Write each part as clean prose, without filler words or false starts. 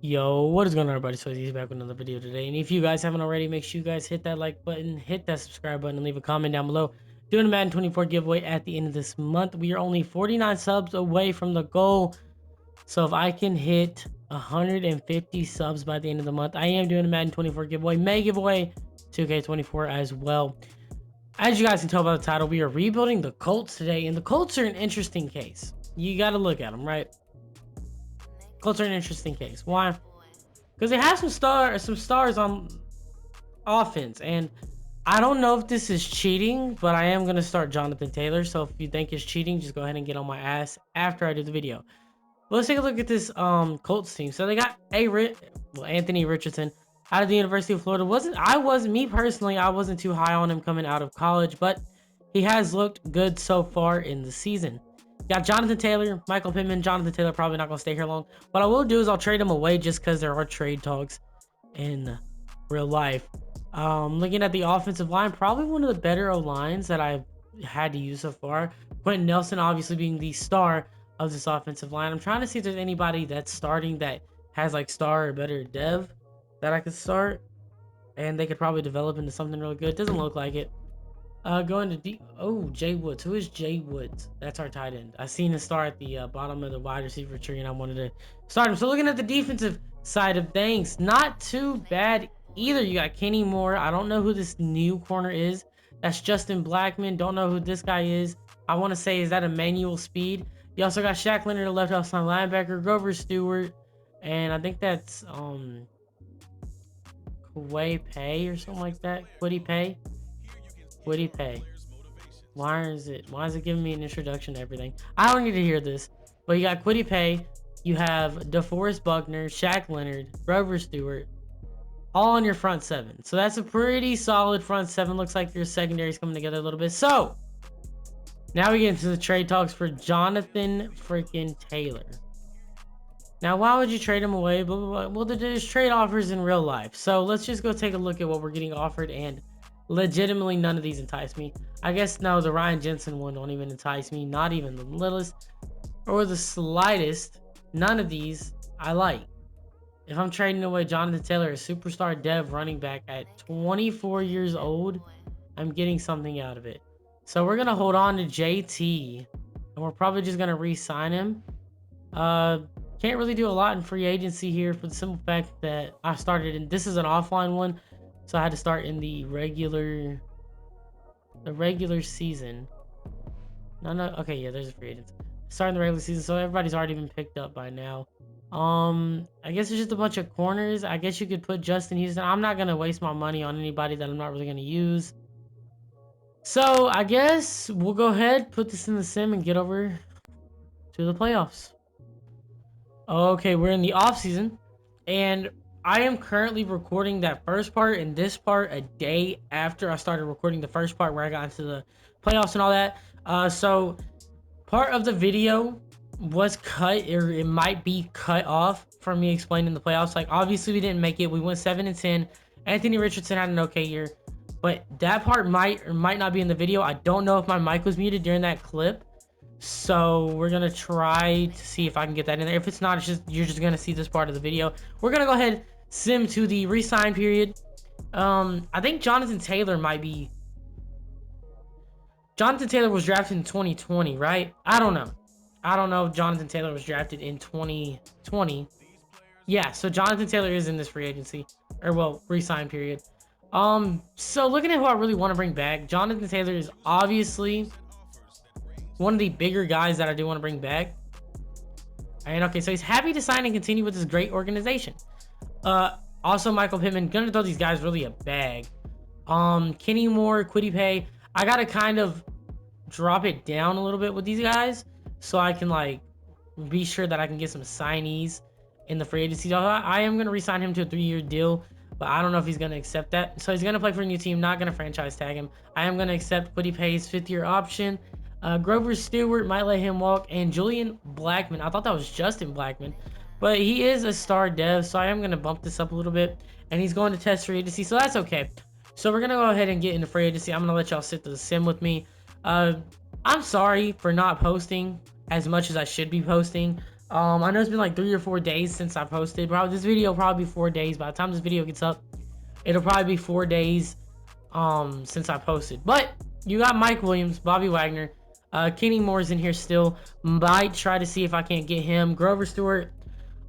Yo, what is going on, everybody? So he's back with another video today. And if you guys haven't already, make sure you guys hit that like button, hit that subscribe button, and leave a comment down below. Doing a Madden 24 giveaway at the end of this month. We are only 49 subs away from the goal. So if I can hit 150 subs by the end of the month, I am doing a Madden 24 giveaway. May giveaway 2K24 as well. As you guys can tell by the title, we are rebuilding the Colts today. And the Colts are an interesting case. You got to look at them, right? Colts are an interesting case. Why? Because they have some stars on offense, and I don't know if this is cheating, but I am gonna start Jonathan Taylor. So if you think it's cheating, just go ahead and get on my ass after I do the video. But let's take a look at this Colts team. So they got Anthony Richardson out of the University of Florida. I wasn't me personally, I wasn't too high on him coming out of college, but he has looked good so far in the season. Got Jonathan Taylor, Michael Pittman. Jonathan Taylor probably not going to stay here long. What I will do is I'll trade him away just because there are trade talks in real life. Looking at the offensive line, probably one of the better O-lines that I've had to use so far. Quentin Nelson obviously being the star of this offensive line. I'm trying to see if there's anybody that's starting that has like star or better dev that I could start. And they could probably develop into something really good. Doesn't look like it. Going to deep. Oh, Jay Woods. Who is Jay Woods? That's our tight end. I seen him start at the bottom of the wide receiver tree, and I wanted to start him. So looking at the defensive side of things, not too bad either. You got Kenny Moore. I don't know who this new corner is. That's Justin Blackman. Don't know who this guy is. I want to say, is that Emmanuel Speed? You also got Shaq Leonard, the left outside linebacker, Grover Stewart, and I think that's Kway Pay or something like that. Quiddy Pay. Would pay? Why is it giving me an introduction to everything? I don't need to hear this. But you got Quiddy Pay, you have DeForest Buckner, Shaq Leonard, Grover Stewart, all on your front seven. So that's a pretty solid front seven. Looks like your secondary is coming together a little bit. So now we get into the trade talks for Jonathan freaking Taylor. Now, why would you trade him away? Blah, blah, blah. Well, there's trade offers in real life. So let's just go take a look at what we're getting offered, and legitimately none of these entice me. I guess no, the Ryan Jensen one don't even entice me, not even the littlest or the slightest. None of these I like. If I'm trading away Jonathan Taylor, a superstar dev running back at 24 years old, I'm getting something out of it. So we're gonna hold on to JT, and we're probably just gonna re-sign him. Can't really do a lot in free agency here for the simple fact that I started in, this is an offline one, so I had to start in the regular season. No, okay, yeah, there's a free agent. Starting the regular season, so everybody's already been picked up by now. I guess it's just a bunch of corners. I guess you could put Justin Houston. I'm not gonna waste my money on anybody that I'm not really gonna use. So I guess we'll go ahead, put this in the sim, and get over to the playoffs. Okay, we're in the off season, and I am currently recording that first part and this part a day after I started recording the first part where I got into the playoffs and all that. So part of the video was cut, or it might be cut off from me explaining the playoffs. Like, obviously we didn't make it. We went 7-10. Anthony Richardson had an okay year, but that part might or might not be in the video. I don't know if my mic was muted during that clip. So we're gonna try to see if I can get that in there. If it's not, it's just, you're just gonna see this part of the video. We're gonna go ahead, sim to the re-sign period. I think Jonathan Taylor was drafted in 2020, right? I don't know if Jonathan Taylor was drafted in 2020. Yeah, so Jonathan Taylor is in this free agency, or well, re-sign period. So looking at who I really want to bring back, Jonathan Taylor is obviously one of the bigger guys that I do want to bring back. And okay, so he's happy to sign and continue with this great organization. Also Michael Pittman, gonna throw these guys really a bag. Kenny Moore, Quiddy Pay. I gotta kind of drop it down a little bit with these guys so I can like be sure that I can get some signees in the free agency. I am gonna re-sign him to a 3-year deal, but I don't know if he's gonna accept that. So he's gonna play for a new team, not gonna franchise tag him. I am gonna accept Quiddy Pay's 5th-year option. Grover Stewart might let him walk, and Julian Blackman, I thought that was Justin Blackman, but he is a star dev, so I am going to bump this up a little bit, and he's going to test free agency, so that's okay. So we're going to go ahead and get into free agency. I'm going to let y'all sit to the sim with me. I'm sorry for not posting as much as I should be posting. I know it's been like 3 or 4 days since I posted. Probably this video will probably be 4 days. By the time this video gets up, it'll probably be 4 days since I posted. But you got Mike Williams, Bobby Wagner, Kenny Moore's in here still. Might try to see if I can't get him. Grover Stewart,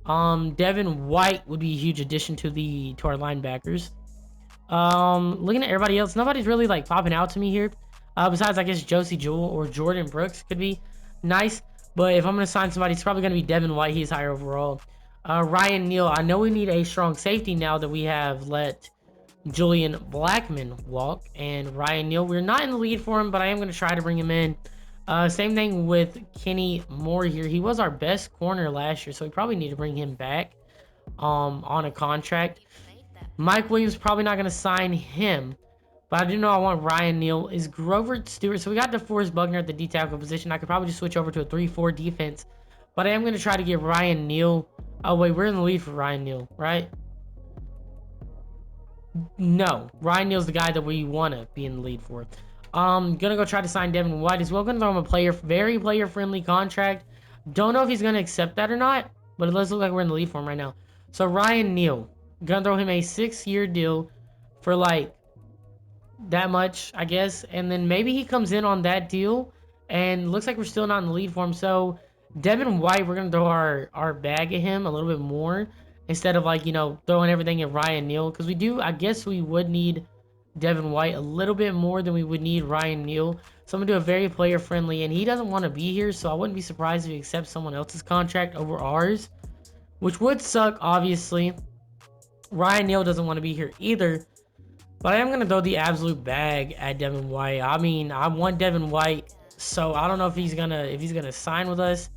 Devin White would be a huge addition to our linebackers. Looking at everybody else, nobody's really like popping out to me here. Besides, I guess Josie Jewell or Jordan Brooks could be nice. But if I'm going to sign somebody, it's probably going to be Devin White. He's higher overall. Ryan Neal, I know we need a strong safety now that we have let Julian Blackman walk. And Ryan Neal, we're not in the lead for him, but I am going to try to bring him in. Same thing with Kenny Moore here. He was our best corner last year, so we probably need to bring him back on a contract. Mike Williams, probably not going to sign him. But I do know I want Ryan Neal. Is Grover Stewart? So we got DeForest Buckner at the D tackle position. I could probably just switch over to a 3-4 defense. But I am going to try to get Ryan Neal. Oh, wait. We're in the lead for Ryan Neal, right? No. Ryan Neal's the guy that we want to be in the lead for. Going to go try to sign Devin White as well. Going to throw him a very player-friendly contract. Don't know if he's going to accept that or not. But it does look like we're in the lead for him right now. So Ryan Neal. Going to throw him a 6-year deal for like that much, I guess, and then maybe he comes in on that deal, and looks like we're still not in the lead for him. So Devin White, we're gonna throw our bag at him a little bit more instead of like, you know, throwing everything at Ryan Neal, because I guess we would need Devin White a little bit more than we would need Ryan Neal. So I'm gonna do a very player friendly, and he doesn't want to be here, so I wouldn't be surprised if he accepts someone else's contract over ours, which would suck. Obviously Ryan Neal doesn't want to be here either. But I am going to throw the absolute bag at Devin White. I mean, I want Devin White, so I don't know if he's gonna sign with us.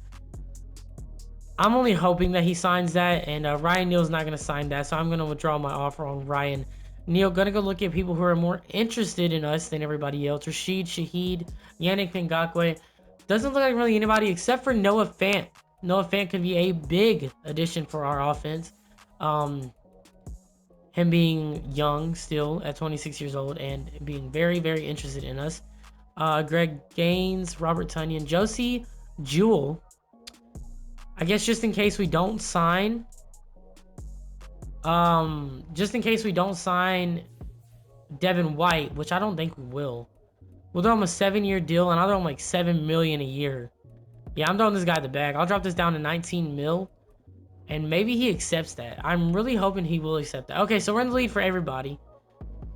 I'm only hoping that he signs that, and Ryan Neal's not going to sign that, so I'm going to withdraw my offer on Ryan Neal. Going to go look at people who are more interested in us than everybody else. Rashid Shaheed, Yannick Ngakoue. Doesn't look like really anybody except for Noah Fant. Noah Fant could be a big addition for our offense. Him being young still at 26 years old and being very, very interested in us. Greg Gaines, Robert Tunyon, Josie Jewell. I guess just in case we don't sign. Just in case we don't sign Devin White, which I don't think we will. We'll throw him a 7-year deal, and I'll throw him like $7 million a year. Yeah, I'm throwing this guy the bag. I'll drop this down to 19 mil. And maybe he accepts that. I'm really hoping he will accept that. Okay, so we're in the lead for everybody.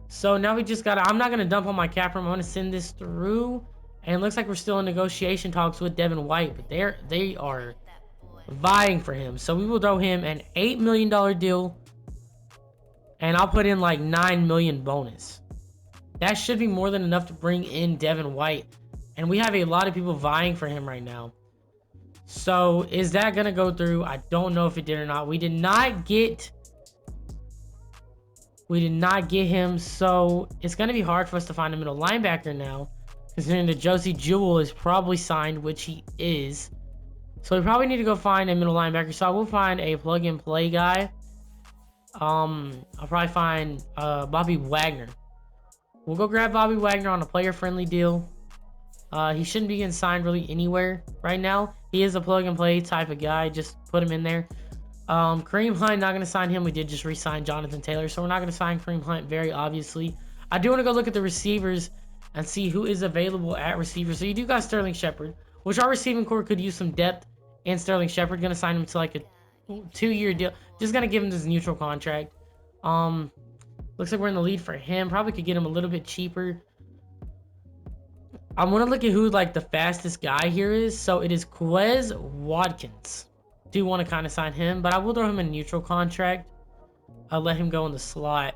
So now we just gotta, I'm not gonna dump on my cap room. I'm gonna send this through. And it looks like we're still in negotiation talks with Devin White, but they are vying for him. So we will throw him an $8 million deal. And I'll put in like 9 million bonus. That should be more than enough to bring in Devin White. And we have a lot of people vying for him right now. So is that going to go through? I don't know if it did or not. We did not get him. So it's going to be hard for us to find a middle linebacker now, considering that Josie Jewell is probably signed, which he is. So we probably need to go find a middle linebacker. So I will find a plug and play guy. I'll probably find Bobby Wagner. We'll go grab Bobby Wagner on a player friendly deal. He shouldn't be getting signed really anywhere right now. He is a plug and play type of guy. Just put him in there. Kareem Hunt, not going to sign him. We did just re-sign Jonathan Taylor, so we're not going to sign Kareem Hunt, very obviously. I do want to go look at the receivers and see who is available at receiver. So you do got Sterling Shepard, which our receiving core could use some depth. And Sterling Shepard, going to sign him to like a 2-year deal. Just going to give him this neutral contract. Looks like we're in the lead for him. Probably could get him a little bit cheaper. I want to look at who like the fastest guy here is. So it is Quez Watkins. Do want to kind of sign him, but I will throw him a neutral contract. I'll let him go in the slot.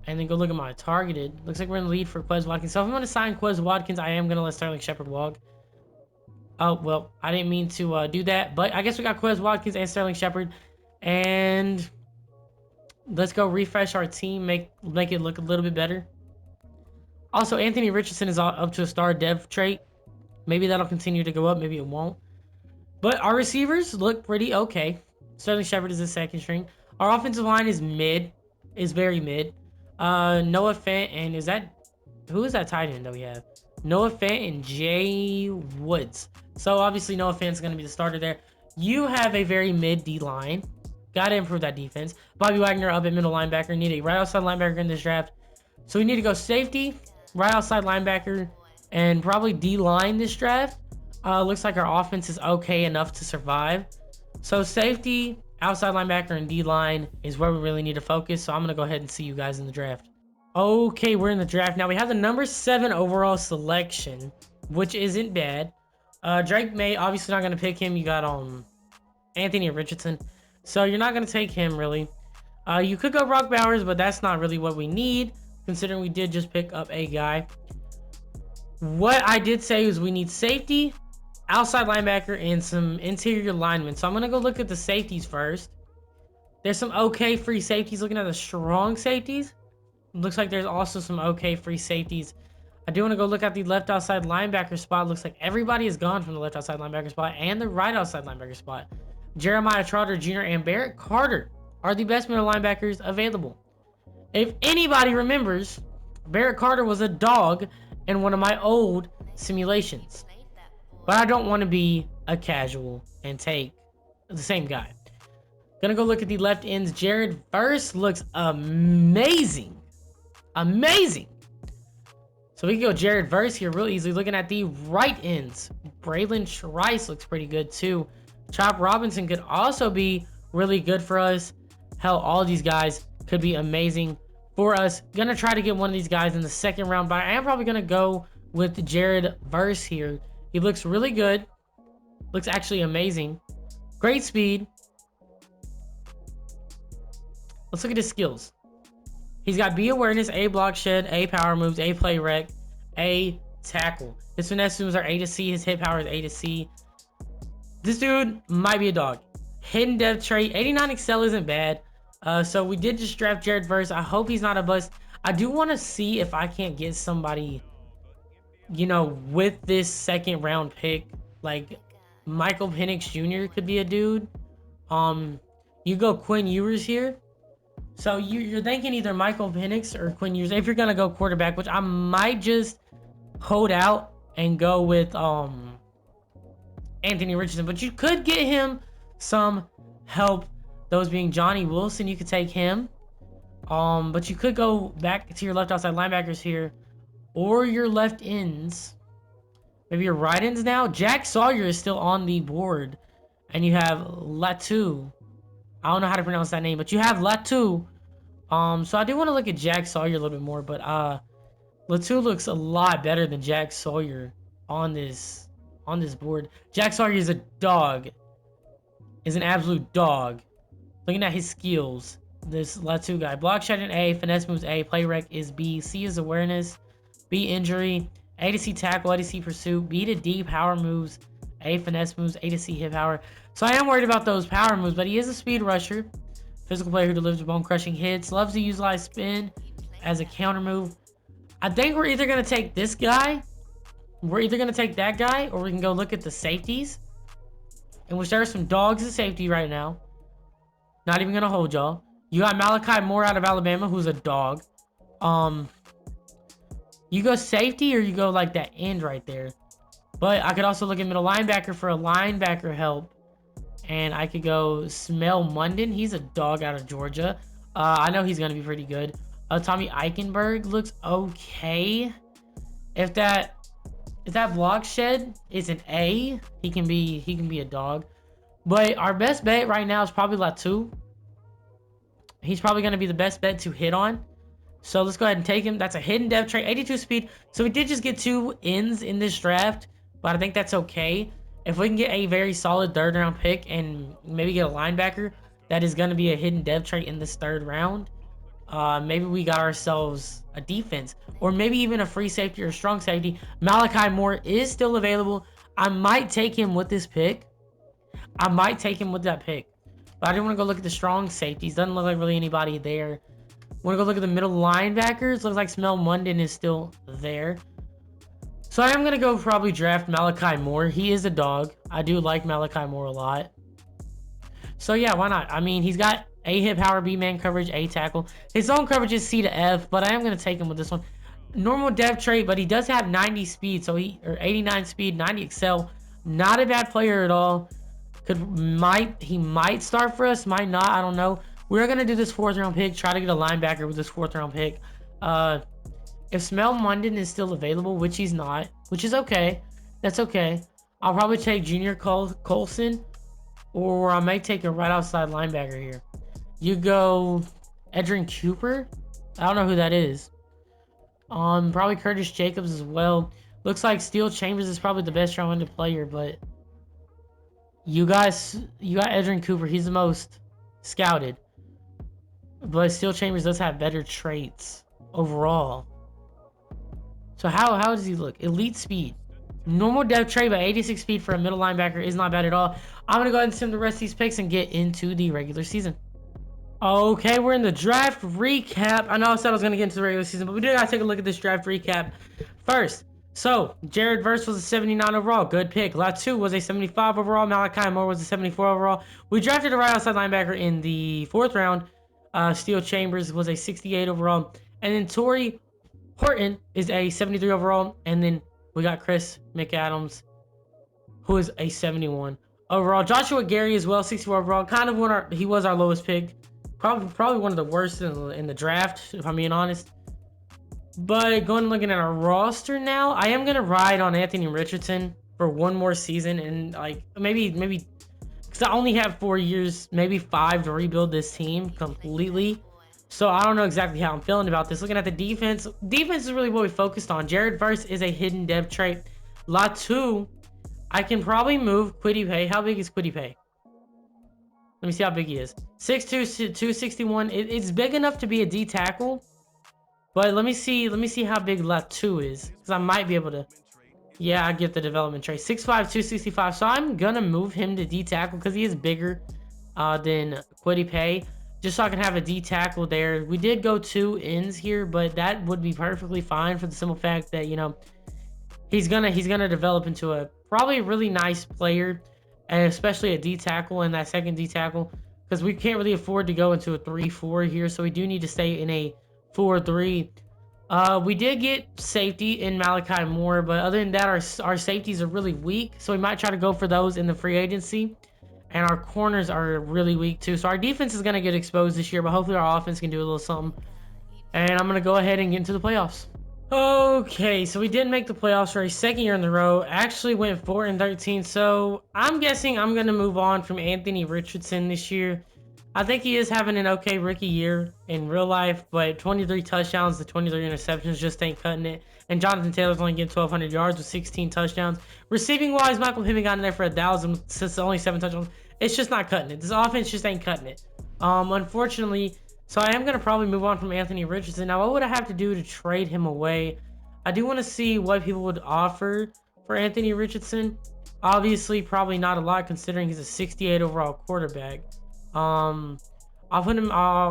And then go look at my targeted. Looks like we're in the lead for Quez Watkins. So if I'm going to sign Quez Watkins, I am going to let Sterling Shepard walk. Oh, well, I didn't mean to do that. But I guess we got Quez Watkins and Sterling Shepard. And let's go refresh our team. Make it look a little bit better. Also, Anthony Richardson is up to a star dev trait. Maybe that'll continue to go up. Maybe it won't. But our receivers look pretty okay. Sterling Shepard is the second string. Our offensive line is mid. Is very mid. Noah Fant and who is that tight end that we have? Noah Fant and Jay Woods. So obviously Noah Fant's going to be the starter there. You have a very mid D line. Got to improve that defense. Bobby Wagner up at middle linebacker. Need a right outside linebacker in this draft. So we need to go safety, right outside linebacker, and probably D line this draft. Looks like our offense is okay enough to survive. So safety, outside linebacker, and D line is where we really need to focus. So I'm going to go ahead and see you guys in the draft. Okay, we're in the draft. Now we have the number 7 overall selection, which isn't bad. Drake May, obviously not going to pick him. You got Anthony Richardson. So you're not going to take him, really. You could go Brock Bowers, but that's not really what we need, considering we did just pick up a guy. What I did say is we need safety, outside linebacker, and some interior linemen. So I'm going to go look at the safeties first. There's some okay free safeties. Looking at the strong safeties, looks like there's also some okay free safeties. I do want to go look at the left outside linebacker spot. Looks like everybody is gone from the left outside linebacker spot and the right outside linebacker spot. Jeremiah Trotter Jr. and Barrett Carter are the best middle linebackers available. If anybody remembers, Barrett Carter was a dog in one of my old simulations. But I don't want to be a casual and take the same guy. Gonna go look at the left ends. Jared Verse looks amazing. Amazing. So we can go Jared Verse here real easily. Looking at the right ends, Braylon Trice looks pretty good too. Chop Robinson could also be really good for us. Hell, all these guys could be amazing for us. Gonna try to get one of these guys in the second round, but I am probably gonna go with Jared Verse here. He looks really good. Looks actually amazing. Great speed. Let's look at his skills. He's got B awareness, A block shed, A power moves, A play rec, A tackle. His finesse moves are A to C. His hit power is A to C. This dude might be a dog. Hidden depth trait. 89 excel isn't bad. So we did just draft Jared Verse. I hope he's not a bust. I do want to see if I can't get somebody, you know, with this second round pick. Like Michael Penix Jr. could be a dude. You go Quinn Ewers here. So you're thinking either Michael Penix or Quinn Ewers if you're gonna go quarterback, which I might just hold out and go with Anthony Richardson. But you could get him some help. Those being Johnny Wilson, you could take him. But you could go back to your left outside linebackers here, or your left ends. Maybe your right ends now. Jack Sawyer is still on the board, and you have Latu. I don't know how to pronounce that name, but you have Latu. So I do want to look at Jack Sawyer a little bit more, but Latu looks a lot better than Jack Sawyer on this board. Jack Sawyer is a dog. Is an absolute dog. Looking at his skills, this Latu guy. Block shedding A, finesse moves A, play rec is B, C is awareness, B injury, A to C tackle, A to C pursuit, B to D power moves, A finesse moves, A to C hit power. So I am worried about those power moves, but he is a speed rusher. Physical player who delivers bone-crushing hits. Loves to utilize spin as a counter move. I think we're either going to take this guy, we're either going to take that guy, or we can go look at the safeties, in which there are some dogs at safety right now. Not even going to hold y'all. You got Malachi Moore out of Alabama, who's a dog. You go safety, or you go like that end right there. But I could also look at middle linebacker for a linebacker help. And I could go Smell Munden. He's a dog out of Georgia. I know he's going to be pretty good. Tommy Eichenberg looks okay. If that block shed is an A, he can be a dog. But our best bet right now is probably Latu. He's probably going to be the best bet to hit on. So let's go ahead and take him. That's a hidden depth trait, 82 speed. So we did just get 2 ends in this draft, but I think that's okay. If we can get a very solid third round pick and maybe get a linebacker that is going to be a hidden depth trait in this third round, maybe we got ourselves a defense, or maybe even a free safety or a strong safety. Malachi Moore is still available. I might take him with this pick. I might take him with that pick. But I do want to go look at the strong safeties. Doesn't look like really anybody there. Want to go look at the middle linebackers. Looks like Smell Munden is still there. So I am going to go probably draft Malachi Moore. He is a dog. I do like Malachi Moore a lot. So yeah, why not? I mean, he's got A hit power, B man coverage, A tackle. His zone coverage is C to F, but I am going to take him with this one. Normal depth trait, but he does have 90 speed, so or 89 speed, 90 excel. Not a bad player at all. He might start for us, might not, I don't know. We're gonna do this 4th round pick, try to get a linebacker with this 4th round pick. If Smell Munden is still available, which he's not, which is okay, that's okay. I'll probably take Junior Colson, or I might take a right outside linebacker here. You go Edrin Cooper. I don't know who that is. Probably Curtis Jacobs as well. Looks like Steel Chambers is probably the best round player, but you got Edrin Cooper. He's the most scouted, but Steel Chambers does have better traits overall. So how does he look? Elite speed. Normal depth trait, but 86 speed for a middle linebacker is not bad at all. I'm going to go ahead and sim the rest of these picks and get into the regular season. Okay, we're in the draft recap. I know I said I was going to get into the regular season, but we do got to take a look at this draft recap first. So, Jared Verse was a 79 overall. Good pick. Latu was a 75 overall. Malachi Moore was a 74 overall. We drafted a right outside linebacker in the 4th round. Steel Chambers was a 68 overall. And then Torrey Horton is a 73 overall. And then we got Chris McAdams, who is a 71 overall. Joshua Gary as well, 64 overall. Kind of he was our lowest pick. Probably one of the worst in the draft, if I'm being honest. But looking at our roster now, I am gonna ride on Anthony Richardson for one more season, and like maybe because I only have 4 years, maybe 5 to rebuild this team completely. So I don't know exactly how I'm feeling about this. Looking at the defense is really what we focused on. Jared Verse is a hidden depth trait. Latu, I can probably move Kwity Paye. How big is Kwity Paye? Let me see how big he is. 6'2", 261. It's big enough to be a D tackle. But let me see how big Latu is, because I might be able to. Yeah, I get the development trait. 6'5", 265. So I'm gonna move him to D tackle because he is bigger than Kwity Paye, just so I can have a D tackle there. We did go 2 ends here, but that would be perfectly fine for the simple fact that, you know, he's gonna develop into a probably really nice player, and especially a D tackle in that second D tackle, because we can't really afford to go into a 3-4 here, so we do need to stay in a 4-3. We did get safety in Malachi Moore, but other than that, our safeties are really weak, so we might try to go for those in the free agency. And our corners are really weak too, so our defense is going to get exposed this year, but hopefully our offense can do a little something. And I'm going to go ahead and get into the playoffs. Okay, so we did make the playoffs for a 2nd year in a row. Actually went 4-13, so I'm guessing I'm going to move on from Anthony Richardson this year. I think he is having an okay rookie year in real life, but 23 touchdowns to 23 interceptions just ain't cutting it. And Jonathan Taylor's only getting 1,200 yards with 16 touchdowns. Receiving wise, Michael Pittman got in there for 1,000 since only 7 touchdowns. It's just not cutting it. This offense just ain't cutting it. Unfortunately, so I am going to probably move on from Anthony Richardson. Now, what would I have to do to trade him away? I do want to see what people would offer for Anthony Richardson. Obviously, probably not a lot considering he's a 68 overall quarterback. I'll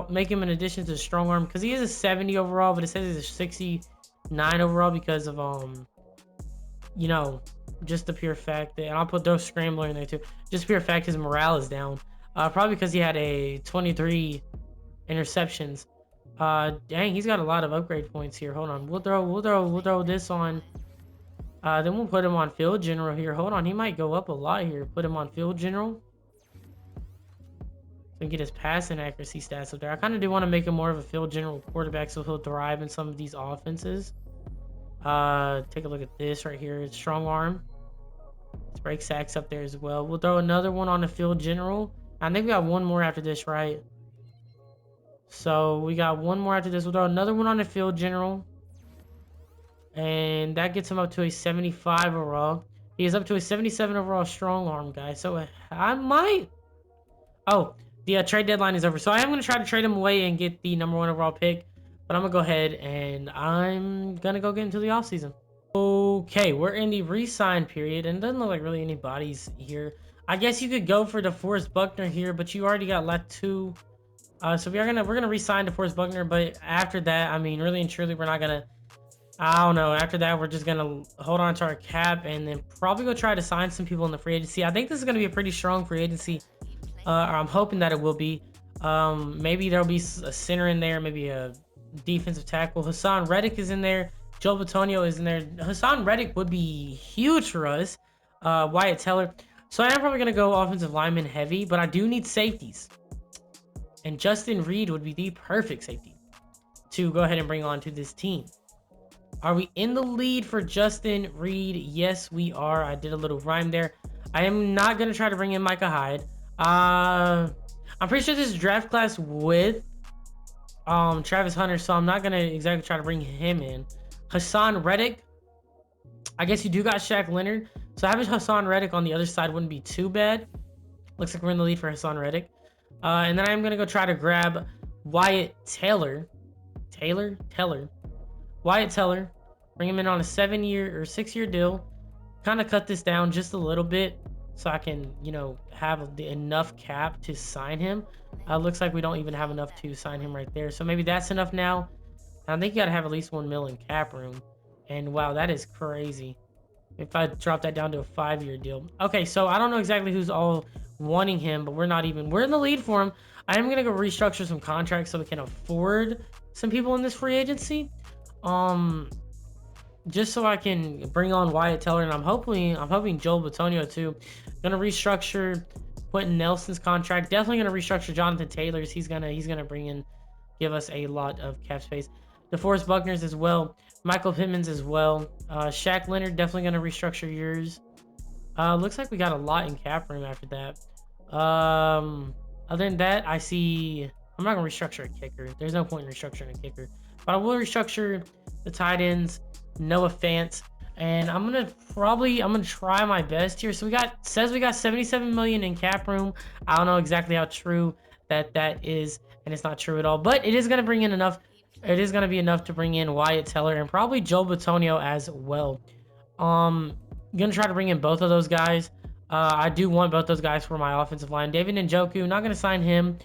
make him an addition to strong arm because he is a 70 overall, but it says he's a 69 overall because of you know, just the pure fact that, and I'll put those scrambler in there too. Just pure fact his morale is down. Probably because he had a 23 interceptions. Dang, he's got a lot of upgrade points here. Hold on, we'll throw this on. Then we'll put him on field general here. Hold on, he might go up a lot here. Put him on field general. So get his passing accuracy stats up there. I kind of do want to make him more of a field general quarterback so he'll thrive in some of these offenses. Take a look at this right here. It's strong arm. Let's break sacks up there as well. We'll throw another one on the field general. I think we got one more after this, right? So we got one more after this. We'll throw another one on the field general. And that gets him up to a 75 overall. He is up to a 77 overall strong arm, guys. So I might... Oh, the trade deadline is over. So I am going to try to trade him away and get the #1 overall pick. But I'm going to go ahead and I'm going to go get into the offseason. Okay, we're in the re-sign period. And it doesn't look like really anybody's here. I guess you could go for DeForest Buckner here, but you already got Latu. So we're gonna re-sign DeForest Buckner, but after that, I mean, really and truly, we're not gonna. I don't know. After that, we're just gonna hold on to our cap and then probably go try to sign some people in the free agency. I think this is gonna be a pretty strong free agency. Or I'm hoping that it will be. Maybe there'll be a center in there, maybe a defensive tackle. Hassan Reddick is in there. Joe Batonio is in there. Hassan Reddick would be huge for us. Wyatt Teller. So I am probably going to go offensive lineman heavy, but I do need safeties. And Justin Reed would be the perfect safety to go ahead and bring on to this team. Are we in the lead for Justin Reed? Yes, we are. I did a little rhyme there. I am not going to try to bring in Micah Hyde. I'm pretty sure this is draft class with Travis Hunter, so I'm not going to exactly try to bring him in. Hassan Reddick. I guess you do got Shaq Leonard. So having Hassan Reddick on the other side wouldn't be too bad. Looks like we're in the lead for Hassan Reddick. And then I'm going to go try to grab Wyatt Taylor. Wyatt Teller. Bring him in on a 7-year or 6-year deal. Kind of cut this down just a little bit so I can, you know, have enough cap to sign him. Looks like we don't even have enough to sign him right there. So maybe that's enough now. I think you got to have at least 1 mil in cap room. And wow, that is crazy. If I drop that down to a 5-year deal. Okay, so I don't know exactly who's all wanting him, but we're in the lead for him. I am going to go restructure some contracts so we can afford some people in this free agency. Just so I can bring on Wyatt Teller, and I'm hoping Joel Bitonio too. Gonna restructure Quentin Nelson's contract. Definitely gonna restructure Jonathan Taylor's. He's gonna give us a lot of cap space. DeForest Buckner's as well. Michael Pittman's as well. Shaq Leonard, definitely gonna restructure yours. Looks like we got a lot in cap room after that. Other than that, I see. I'm not gonna restructure a kicker. There's no point in restructuring a kicker, but I will restructure the tight ends. Noah Fant, and I'm gonna try my best here. So we got 77 million in cap room. I don't know exactly how true that is, and it's not true at all, but it is gonna bring in enough. It is gonna be enough to bring in Wyatt Teller and probably Joe Bitonio as well. Gonna try to bring in both of those guys. I do want both those guys for my offensive line. David Njoku, not gonna sign him.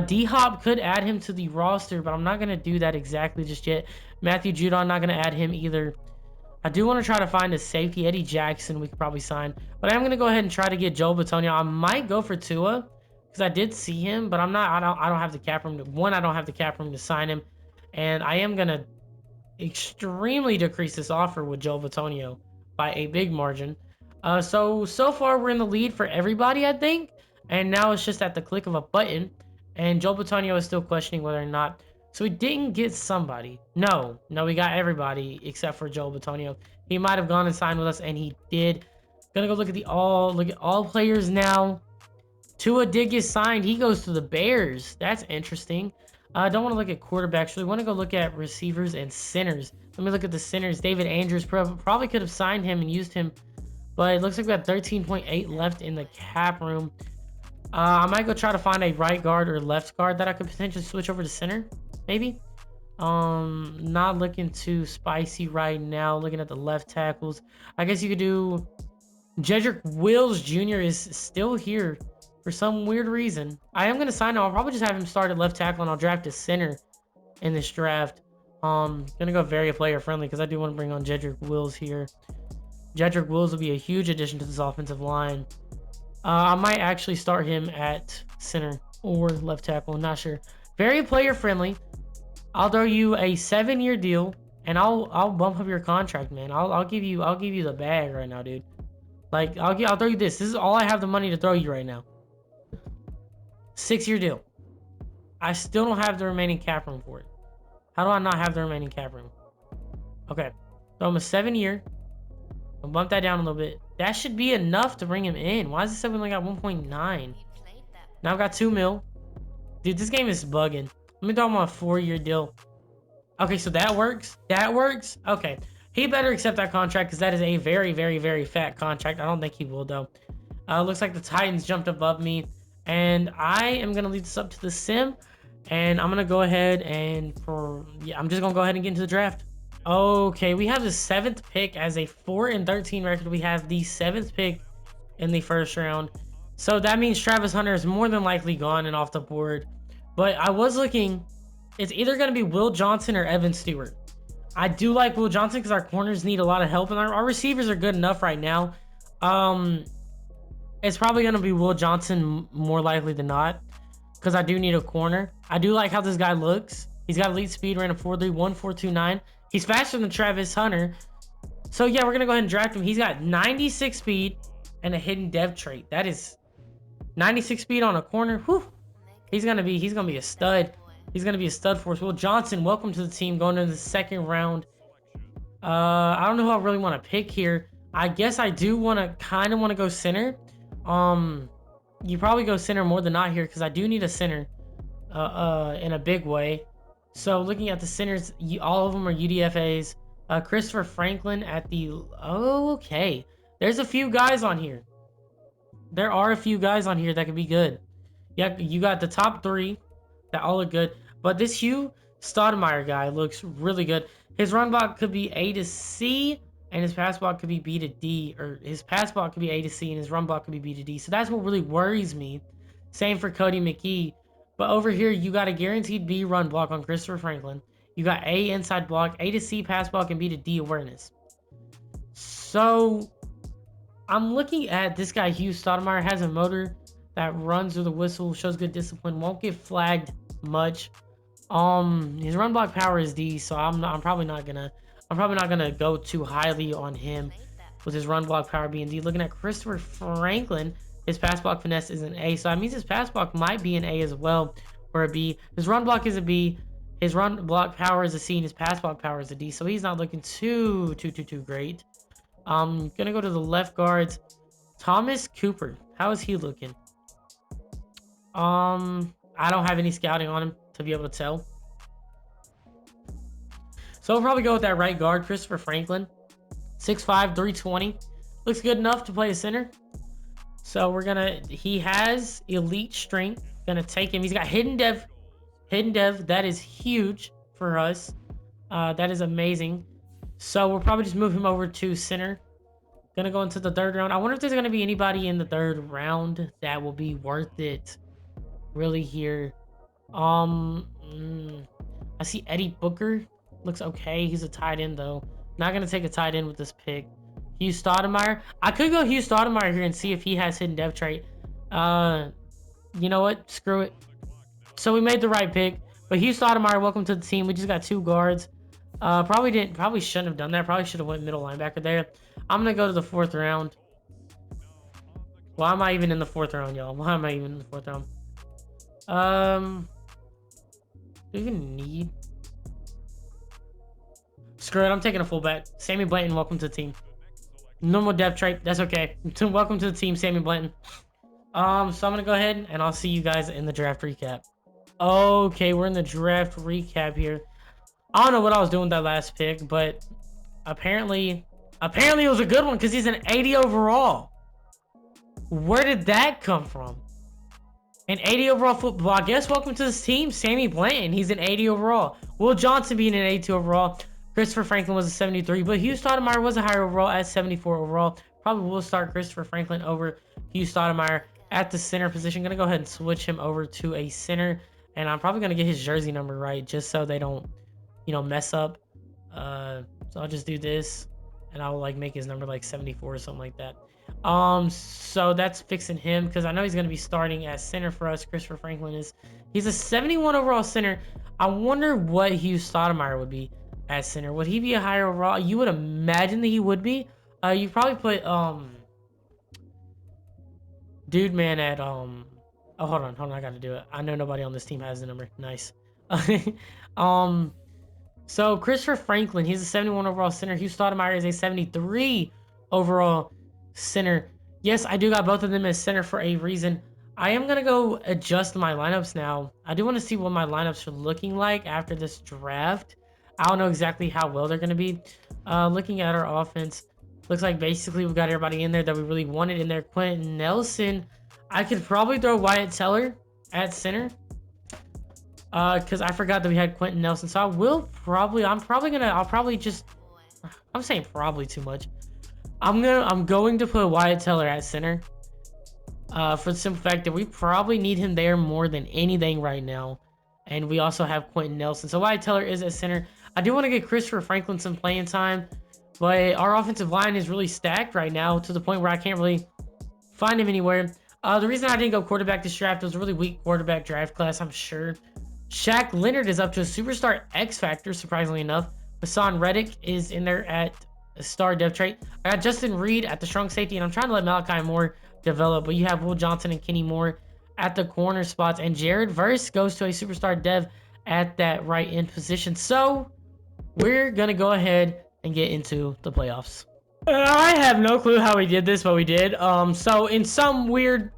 D-Hop could add him to the roster, but I'm not going to do that exactly just yet. Matthew Judon, not going to add him either. I do want to try to find a safety. Eddie Jackson, we could probably sign. But I'm going to go ahead and try to get Joel Bitonio. I might go for Tua because I did see him, but I don't have the cap room. I don't have the cap room to sign him. And I am going to extremely decrease this offer with Joel Bitonio by a big margin. So far, we're in the lead for everybody, I think. And now it's just at the click of a button. And Joel Bitonio is still questioning whether or not. So we didn't get somebody. No, we got everybody except for Joel Bitonio. He might have gone and signed with us, and he did. Gonna go look at all players now. Tua did get signed. He goes to the Bears. That's interesting. I don't want to look at quarterbacks. We want to go look at receivers and centers. Let me look at the centers. David Andrews probably could have signed him and used him, but it looks like we got 13.8 left in the cap room. I might go try to find a right guard or left guard that I could potentially switch over to center, maybe. Not looking too spicy right now. Looking at the left tackles, I guess you could do. Jedrick Wills Jr. is still here for some weird reason. I am gonna sign him. I'll probably just have him start at left tackle, and I'll draft a center in this draft. Gonna go very player friendly because I do want to bring on Jedrick Wills here. Jedrick Wills will be a huge addition to this offensive line. I might actually start him at center or left tackle. I'm not sure. Very player friendly. I'll throw you a 7-year deal, and I'll bump up your contract, man. I'll give you the bag right now, dude. Like I'll throw you this. This is all I have the money to throw you right now. 6-year deal. I still don't have the remaining cap room for it. How do I not have the remaining cap room? Okay, throw him a 7-year. I'll bump that down a little bit. That should be enough to bring him in. Why is it 7 only got 1.9? Now I've got 2 mil. Dude, this game is bugging. Let me throw him on a 4-year deal. Okay, so that works. That works. Okay. He better accept that contract because that is a very, very, very fat contract. I don't think he will, though. Looks like the Titans jumped above me. And I am going to lead this up to the sim. And I'm going to go ahead and I'm just going to go ahead and get into the draft. Okay, we have the 7th pick as a 4-13 record. We have the 7th pick in the first round. So that means Travis Hunter is more than likely gone and off the board. But I was looking, it's either going to be Will Johnson or Evan Stewart. I do like Will Johnson because our corners need a lot of help, and our receivers are good enough right now. It's probably going to be Will Johnson more likely than not because I do need a corner. I do like how this guy looks. He's got elite speed, ran a 4.3, 1.429. He's faster than Travis Hunter. So, yeah, we're going to go ahead and draft him. He's got 96 speed, and a hidden dev trait. That is 96 speed on a corner. Whew. He's gonna be a stud. He's gonna be a stud for us. Will Johnson, welcome to the team. Going into the second round. I don't know who I really want to pick here. I guess I do kind of want to go center. You probably go center more than not here because I do need a center. In a big way. So looking at the centers, all of them are UDFAs. Christopher Franklin at the... Oh, okay. There's a few guys on here. There are a few guys on here that could be good. Yeah, you got the top 3 that all look good. But this Hugh Stoudemire guy looks really good. His run block could be A to C, and his pass block could be B to D. Or his pass block could be A to C, and his run block could be B to D. So that's what really worries me. Same for Cody McKee. But over here, you got a guaranteed B run block on Christopher Franklin. You got A inside block, A to C pass block, and B to D awareness. So, I'm looking at this guy, Hugh Stoudemire, has a motor that runs with a whistle, shows good discipline, won't get flagged much. His run block power is D, so I'm probably not gonna go too highly on him with his run block power being D. Looking at Christopher Franklin, his pass block finesse is an A, so that means his pass block might be an A as well, or a B. His run block is a B, his run block power is a C, and his pass block power is a D, so he's not looking too great. Gonna go to the left guards. Thomas Cooper, how is he looking? I don't have any scouting on him to be able to tell. So we'll probably go with that right guard, Christopher Franklin. 6'5", 320. Looks good enough to play a center. So he has elite strength. Gonna take him. He's got hidden dev. That is huge for us. That is amazing. So we'll probably just move him over to center. Gonna go into the third round. I wonder if there's gonna be anybody in the third round that will be worth it. Really here. I see Eddie Booker. Looks okay. He's a tight end though. Not gonna take a tight end with this pick. Hugh Stoudemire. I could go Hugh Stoudemire here and see if he has hidden dev trait. You know what? Screw it. So we made the right pick. But Hugh Stoudemire, welcome to the team. We just got 2 guards. Probably shouldn't have done that. Probably should have went middle linebacker there. I'm gonna go to the 4th round. Why am I even in the 4th round, y'all? Why am I even in the 4th round? Do you even need? Screw it. I'm taking a fullback. Sammy Blanton, welcome to the team. Normal depth trait. That's okay. Welcome to the team, Sammy Blanton. So I'm gonna go ahead and I'll see you guys in the draft recap. Okay, we're in the draft recap here. I don't know what I was doing with that last pick, but apparently it was a good one because he's an 80 overall. Where did that come from? An 80 overall football. I guess welcome to this team, Sammy Blanton. He's an 80 overall. Will Johnson being an 82 overall. Christopher Franklin was a 73, but Hugh Stoudemire was a higher overall at 74 overall. Probably will start Christopher Franklin over Hugh Stoudemire at the center position. Gonna go ahead and switch him over to a center, and I'm probably gonna get his jersey number right just so they don't, mess up. So I'll just do this, and I'll make his number like 74 or something like that. So that's fixing him because I know he's gonna be starting at center for us. Christopher Franklin he's a 71 overall center. I wonder what Hugh Stoudemire would be at center. Would he be a higher overall? You would imagine that he would be. You probably put dude man at oh hold on, I gotta do it. I know nobody on this team has the number. Nice. So Christopher Franklin, he's a 71 overall center. Hugh Stoudemire is a 73 overall center. Yes, I do got both of them as center for a reason. I am gonna go adjust my lineups now. I do want to see what my lineups are looking like after this draft. I don't know exactly how well they're gonna be. Looking at our offense, looks like basically we've got everybody in there that we really wanted in there. Quentin Nelson, I could probably throw Wyatt Teller at center. Because I forgot that we had Quentin Nelson. So I'm saying probably too much. I'm going to put Wyatt Teller at center. For the simple fact that we probably need him there more than anything right now. And we also have Quentin Nelson. So Wyatt Teller is at center. I do want to get Christopher Franklin some playing time. But our offensive line is really stacked right now to the point where I can't really find him anywhere. The reason I didn't go quarterback this draft, it was a really weak quarterback draft class, I'm sure. Shaq Leonard is up to a superstar X Factor, surprisingly enough. Hassan Reddick is in there at star depth trait. I got Justin Reed at the strong safety, and I'm trying to let Malachi Moore develop, but you have Will Johnson and Kenny Moore at the corner spots, and Jared Verse goes to a superstar dev at that right end position. So we're gonna go ahead and get into the playoffs. I have no clue how we did this, but we did. So in some weird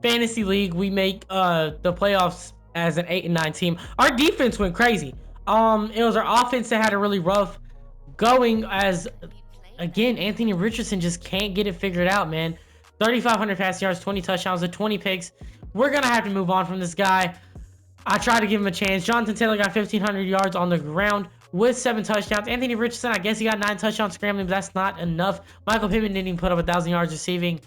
fantasy league, we make the playoffs as an 8 and 9 team. Our defense went crazy. It was our offense that had a really rough going, as again, Anthony Richardson just can't get it figured out, man. 3,500 passing yards, 20 touchdowns, and 20 picks. We're gonna have to move on from this guy. I tried to give him a chance. Jonathan Taylor got 1,500 yards on the ground with 7 touchdowns. Anthony Richardson, I guess he got 9 touchdowns scrambling, but that's not enough. Michael Pittman didn't even put up 1,000 yards receiving.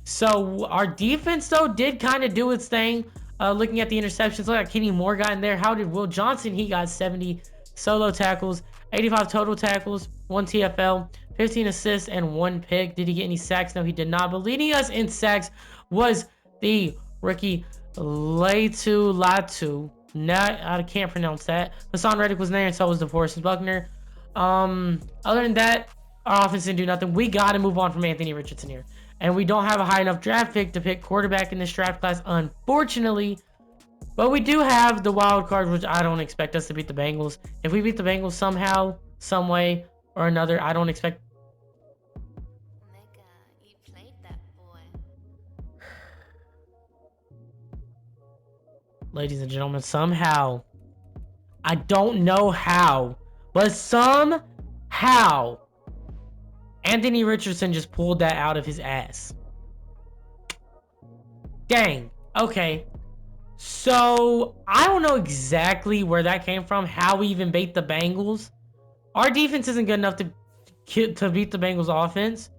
So our defense, though, did kind of do its thing. Looking at the interceptions, look at Kenny Moore got in there. How did Will Johnson? He got 70 solo tackles, 85 total tackles, 1 TFL, 15 assists, and 1 pick. Did he get any sacks? No, he did not. But leading us in sacks was the rookie Latu Latu. I can't pronounce that. Hassan Reddick was there, and so was DeForest Buckner. Other than that, our offense didn't do nothing. We got to move on from Anthony Richardson here. And we don't have a high enough draft pick to pick quarterback in this draft class, unfortunately. But we do have the wild card, which I don't expect us to beat the Bengals. If we beat the Bengals somehow, some way or another, I don't expect... Mega, you played that boy. Ladies and gentlemen, somehow, I don't know how, but somehow, Anthony Richardson just pulled that out of his ass. Dang. Okay. So, I don't know exactly where that came from, how we even beat the Bengals. Our defense isn't good enough to beat the Bengals offense.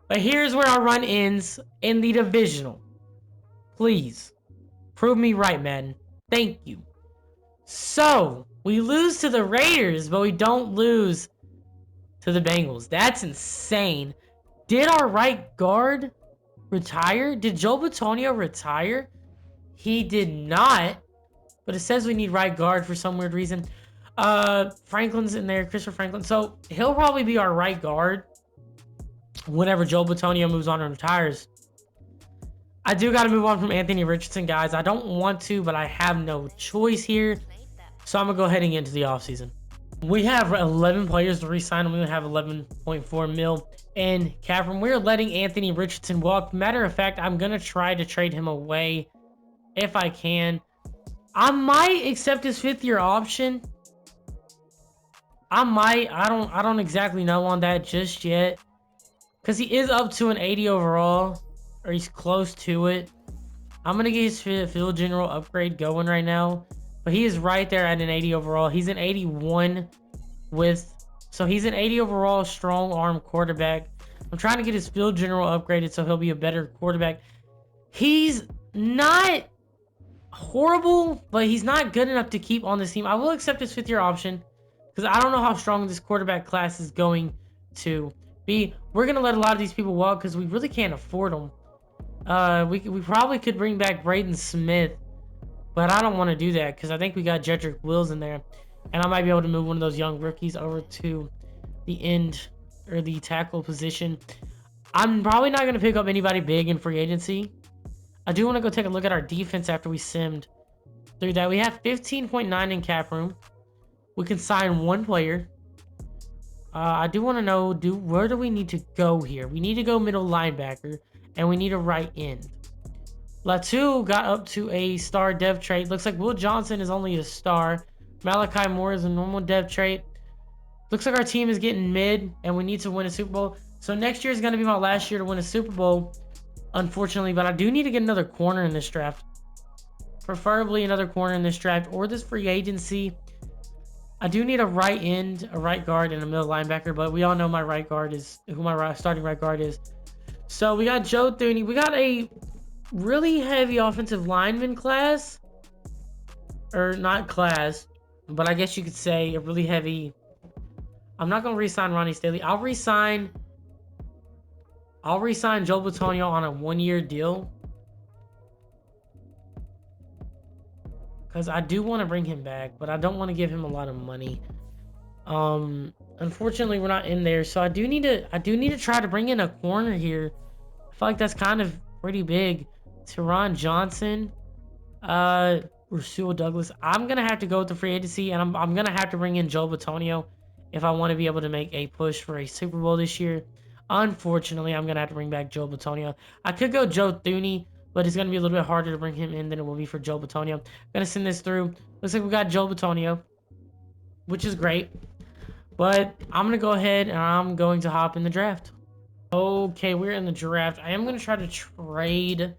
But here's where our run ends in the divisional. Please, prove me right, man. Thank you. So, we lose to the Raiders, but we don't lose to the Bengals. That's insane. Did our right guard retire? Did Joe Bitonio retire? He did not, but it says we need right guard for some weird reason. Franklin's in there, Christopher Franklin. So he'll probably be our right guard whenever Joe Bitonio moves on and retires. I do got to move on from Anthony Richardson, guys. I don't want to, but I have no choice here. So I'm going to go ahead and get into the offseason. We have 11 players to re-sign, and we have 11.4 mil in cap room. We're letting Anthony Richardson walk. Matter of fact, I'm going to try to trade him away if I can. I might accept his 5th-year option. I might. I don't exactly know on that just yet, because he is up to an 80 overall, or he's close to it. I'm going to get his field general upgrade going right now. But he is right there at an 80 overall. He's an 81 so he's an 80 overall strong arm quarterback. I'm trying to get his field general upgraded so he'll be a better quarterback. He's not horrible, but he's not good enough to keep on this team. I will accept his 5th-year option because I don't know how strong this quarterback class is going to be. We're going to let a lot of these people walk because we really can't afford them. We probably could bring back Braden Smith, but I don't want to do that because I think we got Jedrick Wills in there. And I might be able to move one of those young rookies over to the end or the tackle position. I'm probably not going to pick up anybody big in free agency. I do want to go take a look at our defense after we simmed through that. We have 15.9 in cap room. We can sign 1 player. I do want to know, where do we need to go here? We need to go middle linebacker, and we need a right end. Latu got up to a star dev trait. Looks like Will Johnson is only a star. Malachi Moore is a normal dev trait. Looks like our team is getting mid, and we need to win a Super Bowl. So next year is going to be my last year to win a Super Bowl, unfortunately. But I do need to get another corner in this draft. Preferably another corner in this draft or this free agency. I do need a right end, a right guard, and a middle linebacker. But we all know my right guard is who my starting right guard is. So we got Joe Thuney. We got a really heavy offensive lineman class. Or not class, but I guess you could say a really heavy. I'm not going to re-sign Ronnie Staley. I'll re-sign Joe Bitonio on a 1-year deal. Because I do want to bring him back, but I don't want to give him a lot of money. Unfortunately, we're not in there, so I do need to try to bring in a corner here. I feel like that's kind of pretty big. Teron Johnson, Rasul Douglas. I'm gonna have to go with the free agency, and I'm gonna have to bring in Joe Batonio if I want to be able to make a push for a Super Bowl this year. Unfortunately, I'm gonna have to bring back Joe Batonio. I could go Joe Thuney, but it's gonna be a little bit harder to bring him in than it will be for Joe Batonio. I'm gonna send this through. Looks like we got Joe Batonio, which is great. But I'm gonna go ahead and I'm going to hop in the draft. Okay, we're in the draft. I am gonna try to trade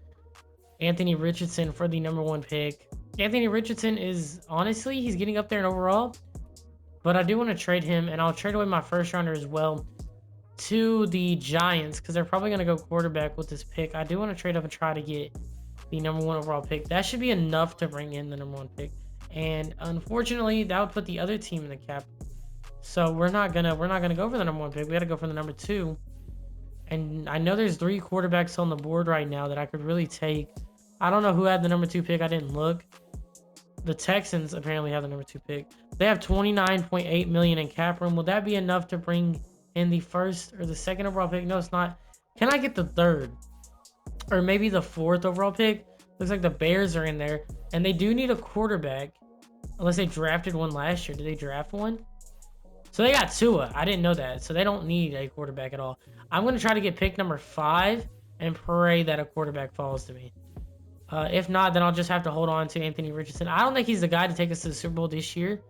Anthony Richardson for the #1 pick. Anthony Richardson is honestly, he's getting up there in overall, but I do want to trade him, and I'll trade away my first rounder as well to the Giants because they're probably gonna go quarterback with this pick. I do want to trade up and try to get the #1 overall pick. That should be enough to bring in the #1 pick, and unfortunately, that would put the other team in the cap. So we're not gonna go for the #1 pick. We got to go for the #2. And I know there's 3 quarterbacks on the board right now that I could really take. I don't know who had the #2 pick. I didn't look. The Texans apparently have the #2 pick. They have 29.8 million in cap room. Will that be enough to bring in the first or the second overall pick? No, it's not. Can I get the third or maybe the 4th overall pick? Looks like the Bears are in there, and they do need a quarterback unless they drafted one last year. Did they draft one? So they got Tua. I didn't know that. So they don't need a quarterback at all. I'm going to try to get pick #5 and pray that a quarterback falls to me. If not, then I'll just have to hold on to Anthony Richardson. I don't think he's the guy to take us to the Super Bowl this year.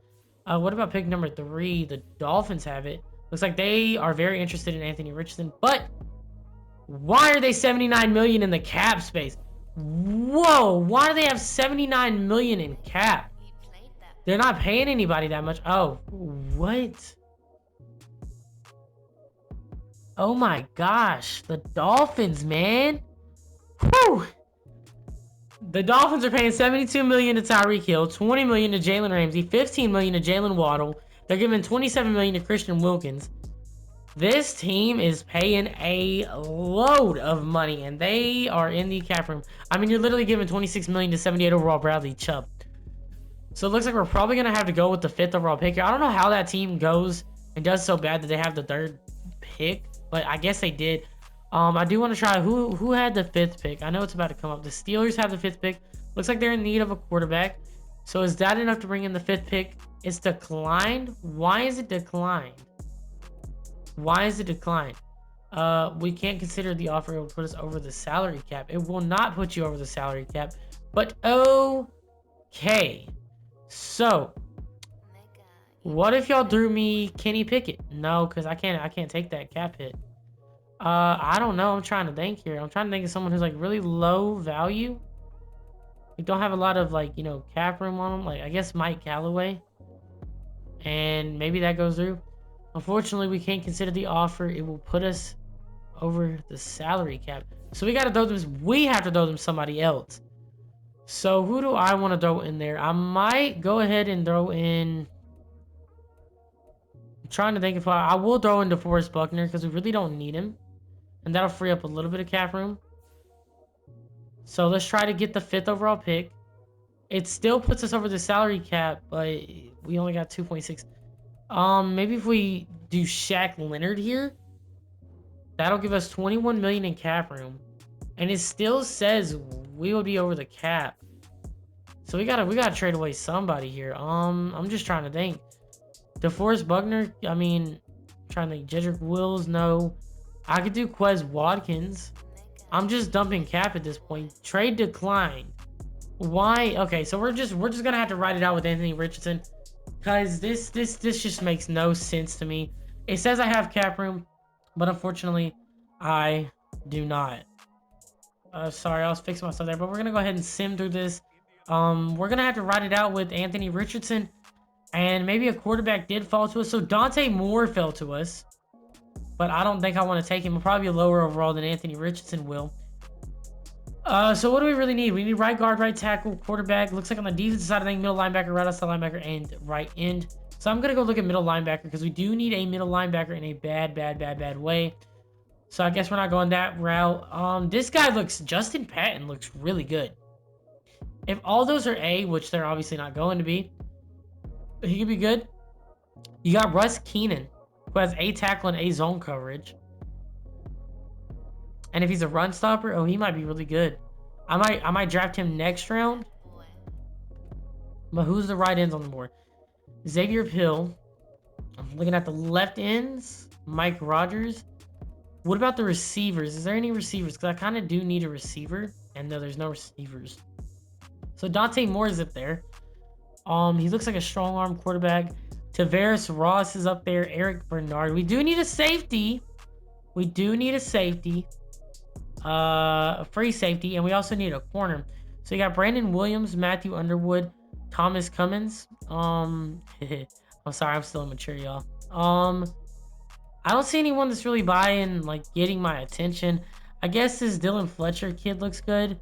What about pick #3? The Dolphins have it. Looks like they are very interested in Anthony Richardson. But why are they 79 million in the cap space? Whoa, why do they have 79 million in cap? He played that. They're not paying anybody that much. Oh, what? Oh my gosh, the Dolphins, man. Whew. The Dolphins are paying 72 million to Tyreek Hill, 20 million to Jalen Ramsey, 15 million to Jalen Waddle. They're giving 27 million to Christian Wilkins. This team is paying a load of money, and they are in the cap room. I mean, you're literally giving 26 million to 78 overall Bradley Chubb. So it looks like we're probably gonna have to go with the 5th overall pick here. I don't know how that team goes and does so bad that they have the 3rd pick, but I guess they did. I do want to try who had the 5th pick. I know it's about to come up. The Steelers have the 5th pick. Looks like they're in need of a quarterback. So is that enough to bring in the 5th pick? It's declined. Why is it declined? Why is it declined? We can't consider the offer. It will put us over the salary cap. It will not put you over the salary cap. But okay. So Mega. what if y'all threw me Kenny Pickett? No, because I can't take that cap hit. I don't know. I'm trying to think here. I'm trying to think of someone who's like really low value. We don't have a lot of like, cap room on them. Like I guess Mike Callaway. And maybe that goes through. Unfortunately, we can't consider the offer. It will put us over the salary cap. So we have to throw them somebody else. So who do I want to throw in there? I might go ahead and throw in. I'm trying to think if I will throw in DeForest Buckner because we really don't need him. And that'll free up a little bit of cap room. So let's try to get the 5th overall pick. It still puts us over the salary cap, but we only got 2.6. Maybe if we do Shaq Leonard here, that'll give us 21 million in cap room. And it still says we will be over the cap. So we gotta trade away somebody here. I'm just trying to think. DeForest Buckner, I mean, trying to think. Jedrick Wills, no. I could do Quez Watkins. I'm just dumping cap at this point. Trade decline. Why? Okay, so we're just gonna have to write it out with Anthony Richardson, cause this just makes no sense to me. It says I have cap room, but unfortunately, I do not. Sorry, I was fixing myself there, but we're gonna go ahead and sim through this. We're gonna have to write it out with Anthony Richardson, and maybe a quarterback did fall to us. So Dante Moore fell to us. But I don't think I want to take him. He'll probably be lower overall than Anthony Richardson will. So what do we really need? We need right guard, right tackle, quarterback. Looks like on the defensive side, I think middle linebacker, right outside linebacker, and right end. So I'm going to go look at middle linebacker because we do need a middle linebacker in a bad way. So I guess we're not going that route. This guy Justin Patton looks really good. If all those are A, which they're obviously not going to be, he could be good. You got Russ Keenan. who has A tackle and A zone coverage. And if he's a run stopper, oh, he might be really good. I might draft him next round. Boy. But who's the right ends on the board? Xavier Hill. I'm looking at the left ends. Mike Rogers. What about the receivers? Is there any receivers? Because I kind of do need a receiver. And no, there's no receivers. So Dante Moore is up there. He looks like a strong arm quarterback. Tavares Ross is up there. Eric Bernard. We do need a safety. We do need a safety. A free safety. And we also need a corner. So you got Brandon Williams, Matthew Underwood, Thomas Cummins. I'm sorry, I'm still immature, y'all. I don't see anyone that's really buying, like, getting my attention. I guess this Dylan Fletcher kid looks good,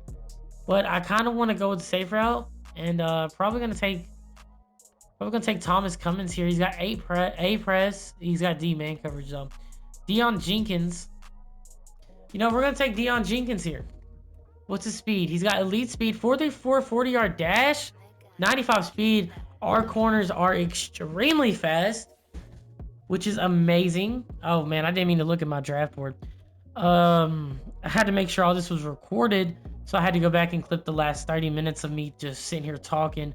but I kind of want to go with the safe route, and probably gonna take Thomas Cummins here. He's got A press. He's got D man coverage though. Deion Jenkins. You know, we're gonna take Deion Jenkins here. What's his speed? He's got elite speed, 4.34 40-yard dash, 95 speed. Our corners are extremely fast, which is amazing. Oh man, I didn't mean to look at my draft board. I had to make sure all this was recorded, so I had to go back and clip the last 30 minutes of me just sitting here talking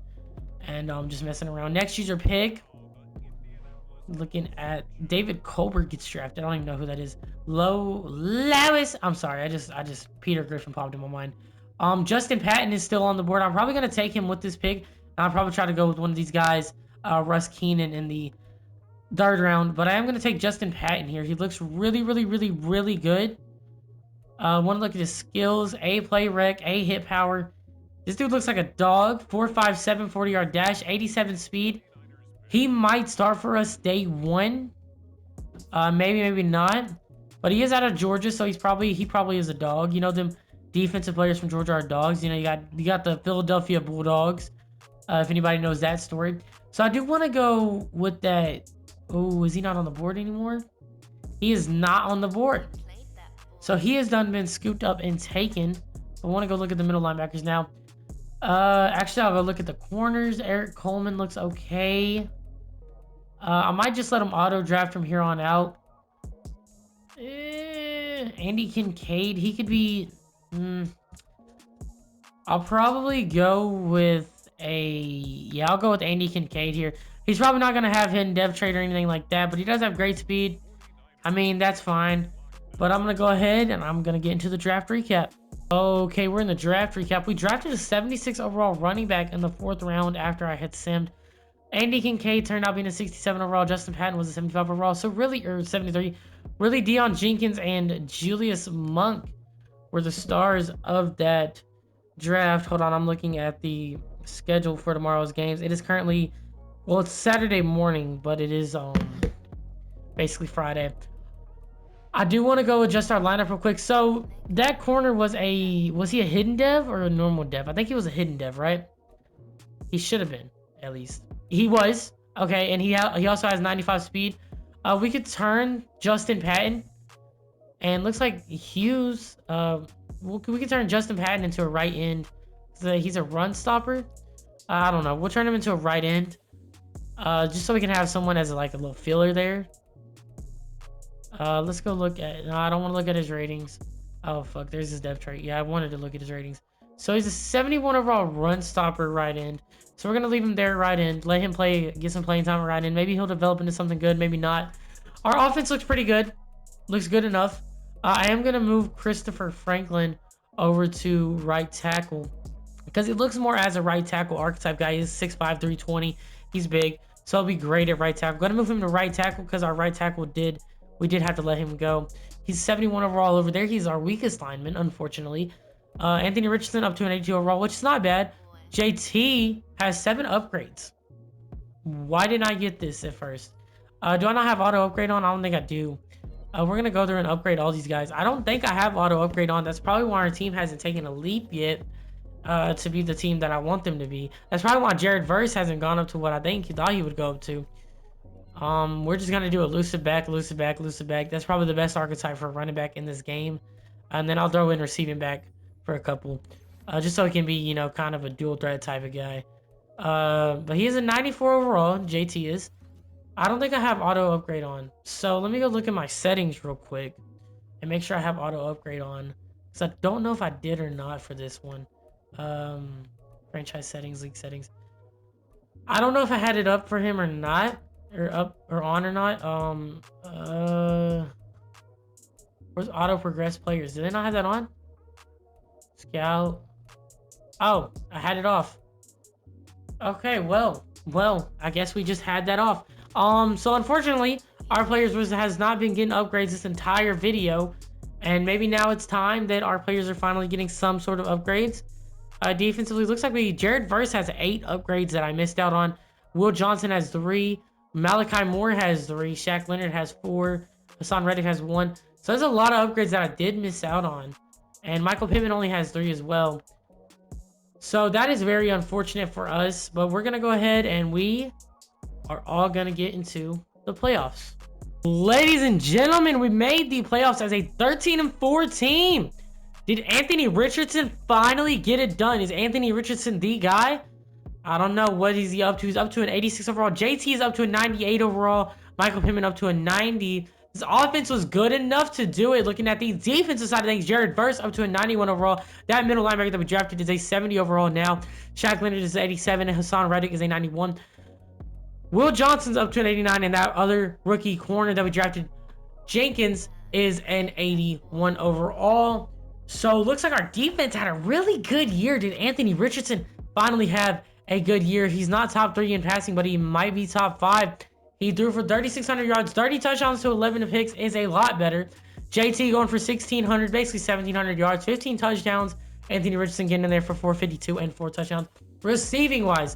and just messing around. Next user pick. Looking at David Colbert gets drafted. I don't even know who that is. Lois. I'm sorry. I just Peter Griffin popped in my mind. Justin Patton is still on the board. I'm probably gonna take him with this pick. I'll probably try to go with one of these guys, Russ Keenan in the third round. But I am gonna take Justin Patton here. He looks really, really, really, really good. Want to look at his skills: A play rec, A hit power. This dude looks like a dog. 4.57 40-yard dash, 87 speed. He might start for us day one. Maybe not. But he is out of Georgia, so he probably is a dog. You know, them defensive players from Georgia are dogs. You know, you got the Philadelphia Bulldogs. If anybody knows that story. So I do want to go with that. Oh, is he not on the board anymore? He is not on the board. So he has been scooped up and taken. I want to go look at the middle linebackers now. Actually, I'll go look at the corners. Eric Coleman looks okay. I might just let him auto draft from here on out. Andy Kincaid, he could be. I'll probably go with I'll go with Andy Kincaid here. He's probably not gonna have hidden dev trade or anything like that, but he does have great speed. I mean, that's fine. But I'm gonna go ahead and I'm gonna get into the draft recap. Okay, we're in the draft recap. We drafted a 76 overall running back in the 4th round after I had simmed. Andy Kincaid turned out being a 67 overall. Justin Patton was a 75 overall. So really, or 73. Really, Deion Jenkins and Julius Monk were the stars of that draft. Hold on, I'm looking at the schedule for tomorrow's games. It is currently, well, it's Saturday morning, but it is basically Friday. I do want to go adjust our lineup real quick. So that corner was he a hidden dev or a normal dev? I think he was a hidden dev, right? He should have been, at least. He was. Okay, and he also has 95 speed. We could turn Justin Patton. And looks like Hughes. We could turn Justin Patton into a right end. So he's a run stopper. I don't know. We'll turn him into a right end. Just so we can have someone as like a little filler there. Let's go look at. No, I don't want to look at his ratings. Oh fuck, there's his dev trait. Yeah, I wanted to look at his ratings. So he's a 71 overall run stopper right end. So we're gonna leave him there right end. Let him get some playing time right end. Maybe he'll develop into something good. Maybe not. Our offense looks pretty good. Looks good enough. I am gonna move Christopher Franklin over to right tackle because he looks more as a right tackle archetype guy. He's 6'5", 320. He's big, so he'll be great at right tackle. Gonna move him to right tackle because our right tackle we did have to let him go. He's 71 overall over there. He's our weakest lineman, unfortunately. Anthony Richardson up to an 82 overall, which is not bad. JT has 7 upgrades. Why didn't I get this at first? Do I not have auto upgrade on? I don't think I do. We're going to go through and upgrade all these guys. I don't think I have auto upgrade on. That's probably why our team hasn't taken a leap yet to be the team that I want them to be. That's probably why Jared Verse hasn't gone up to what I think he thought he would go up to. We're just going to do a elusive back. That's probably the best archetype for a running back in this game. And then I'll throw in receiving back for a couple. Just so he can be, you know, kind of a dual threat type of guy. But he is a 94 overall. JT is. I don't think I have auto upgrade on. So let me go look at my settings real quick and make sure I have auto upgrade on. Because I don't know if I did or not for this one. Um, franchise settings, league settings. I don't know if I had it up for him or not. Or up or on or not. Where's auto progress players? Did they not have that on? Scout. Oh, I had it off. Okay, well, I guess we just had that off. So unfortunately, our players has not been getting upgrades this entire video, and maybe now it's time that our players are finally getting some sort of upgrades. Defensively, looks like Jared Verse has 8 upgrades that I missed out on. Will Johnson has 3. Malachi Moore has 3. Shaq Leonard has 4. Hassan Reddick has 1. So there's a lot of upgrades that I did miss out on, and Michael Pittman only has 3 as well. So that is very unfortunate for us, but we're going to go ahead and we are all going to get into the playoffs. Ladies and gentlemen, we made the playoffs as a 13-4 team. Did Anthony Richardson finally get it done? Is Anthony Richardson the guy? I don't know. What is he up to? He's up to an 86 overall. JT is up to a 98 overall. Michael Pittman up to a 90. This offense was good enough to do it. Looking at the defensive side of things, Jared Verse up to a 91 overall. That middle linebacker that we drafted is a 70 overall now. Shaq Leonard is 87 and Hassan Reddick is a 91. Will Johnson's up to an 89, and that other rookie corner that we drafted, Jenkins, is an 81 overall. So looks like our defense had a really good year. Did Anthony Richardson finally have a good year? He's not top 3 in passing, but he might be top 5. He threw for 3,600 yards, 30 touchdowns to 11 picks is a lot better. JT going for 1,600, basically 1,700 yards, 15 touchdowns. Anthony Richardson getting in there for 452 and 4 touchdowns. Receiving wise,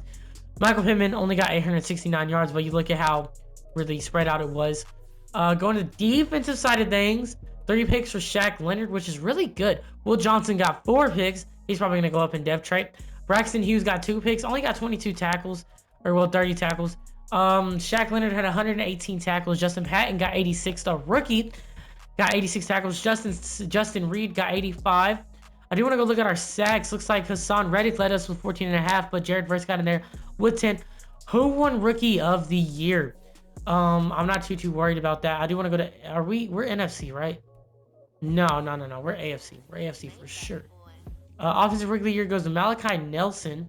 Michael Pittman only got 869 yards, but you look at how really spread out it was. Going to the defensive side of things, 3 picks for Shaq Leonard, which is really good. Will Johnson got 4 picks. He's probably going to go up in depth chart. Braxton Hughes got 2 picks, only got 22 tackles, or well, 30 tackles. Shaq Leonard had 118 tackles. Justin Patton got 86. The rookie got 86 tackles. Justin Reed got 85. I do want to go look at our sacks. Looks like Hassan Reddick led us with 14.5, but Jared Verse got in there with 10. Who won Rookie of the Year? I'm not too worried about that. I do want to go to. We're NFC, right? No. We're AFC. We're AFC for sure. Offensive Rookie of the Year goes to Malachi Nelson.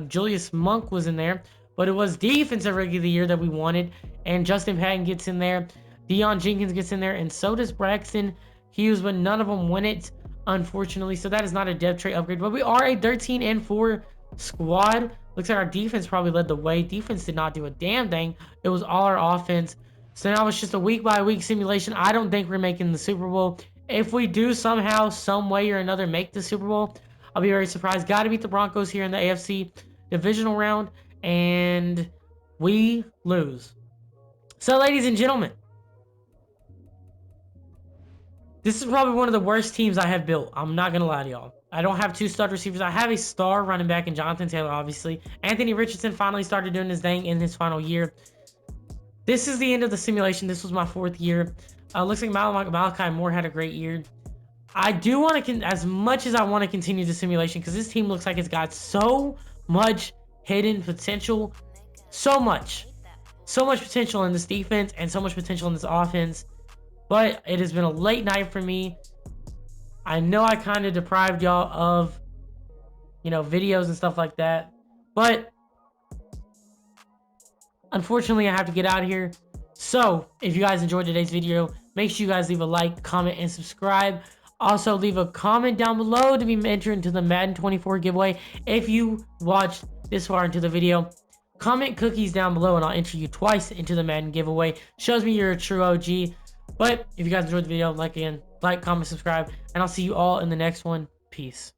Julius Monk was in there, but it was Defensive Rookie of the Year that we wanted, and Justin Patton gets in there. Deion Jenkins gets in there, and so does Braxton Hughes, but none of them win it, unfortunately. So that is not a depth trait upgrade, but we are a 13-4 squad. Looks like our defense probably led the way. Defense did not do a damn thing. It was all our offense. So now it's just a week-by-week simulation. I don't think we're making the Super Bowl. If we do somehow, some way or another make the Super Bowl, I'll be very surprised. Got to beat the Broncos here in the AFC divisional round, and we lose. So, ladies and gentlemen, this is probably one of the worst teams I have built. I'm not going to lie to y'all. I don't have 2 stud receivers. I have a star running back in Jonathan Taylor, obviously. Anthony Richardson finally started doing his thing in his final year. This is the end of the simulation. This was my 4th year. Looks like Malachi Moore had a great year. I do want to, as much as I want to continue the simulation, because this team looks like it's got so much hidden potential. So much potential in this defense and so much potential in this offense. But it has been a late night for me. I know I kind of deprived y'all of, videos and stuff like that. But unfortunately, I have to get out of here. So if you guys enjoyed today's video, make sure you guys leave a like, comment, and subscribe. Also, leave a comment down below to be entered into the Madden 24 giveaway. If you watched this far into the video, comment cookies down below and I'll enter you twice into the Madden giveaway. Shows me you're a true OG. But if you guys enjoyed the video, like, comment, subscribe, and I'll see you all in the next one. Peace.